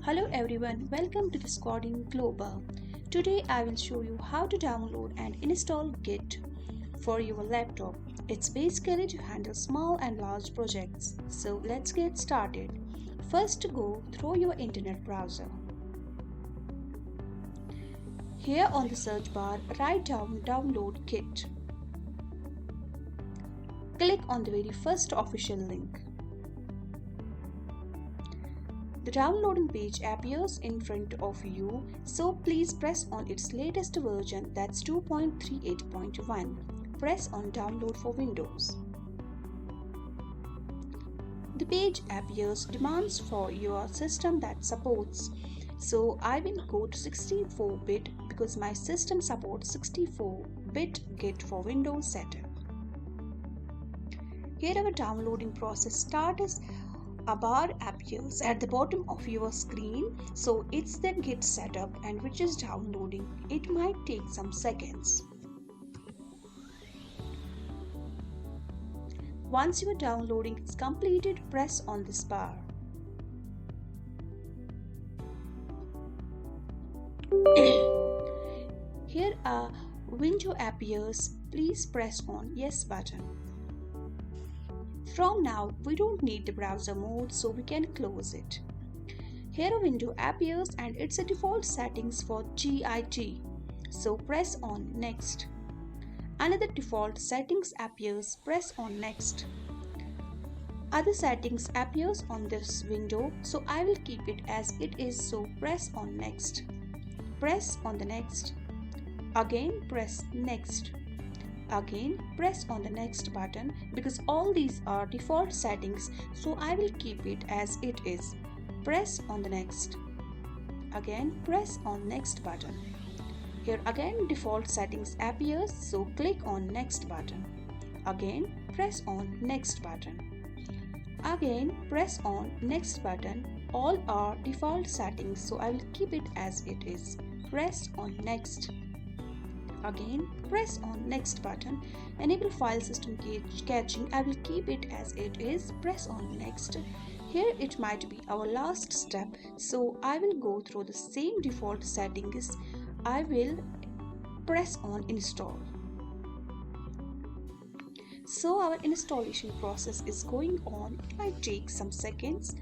Hello everyone, welcome to the Scodeen Global. Today I will show you how to download and install Git for your laptop. It's basically to handle small and large projects. So let's get started. First, go through your internet browser. Here on the search bar, write down download Git. Click on the very first official link. The downloading page appears in front of you, so please press on its latest version, that's 2.38.1. Press on download for Windows. The page appears demands for your system that supports. So I will go to 64-bit because my system supports 64-bit Git for Windows setup. Here our downloading process starts. A bar appears at the bottom of your screen, so it's the Git setup and which is downloading. It might take some seconds. Once your downloading is completed, press on this bar. Here a window appears. Please press on Yes button. From now, we don't need the browser mode, so we can close it. Here a window appears and it's a default settings for GIT. So press on Next. Another default settings appears. Press on Next. Other settings appears on this window, so I will keep it as it is, so press on Next. Press on the Next. Again press Next. Again press on the Next button because all these are default settings, so I will keep it as it is. Press on the Next. Again press on Next button. Here again default settings appears, so click on Next button. Again press on Next button. Again press on Next button. All are default settings, so I will keep it as it is. Press on Next. Again press on Next button. Enable file system caching. I will keep it as it is. Press on Next. Here it might be our last step, so I will go through the same default settings. I will press on Install. So our installation process is going on. It might take some seconds.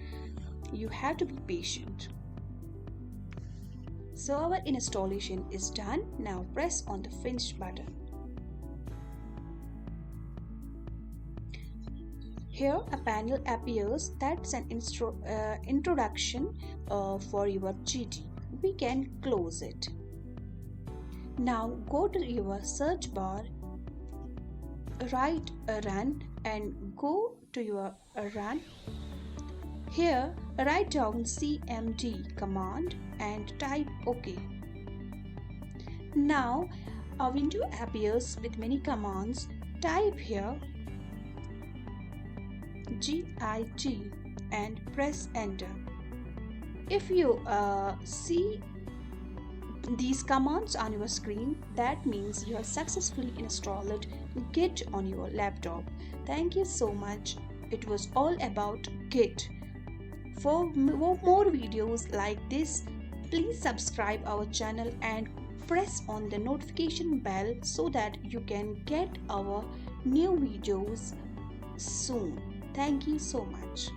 You have to be patient. So our installation is done. Now press on the Finish button. Here a panel appears. That's an introduction for your GIT. We can close it. Now go to your search bar, write run and go to your run. Here write down cmd command and type OK. Now a window appears with many commands. Type here GIT and press enter. If you see these commands on your screen, that means you have successfully installed Git on your laptop. Thank you so much. It was all about Git. For more videos like this, please subscribe our channel and press on the notification bell so that you can get our new videos soon. Thank you so much.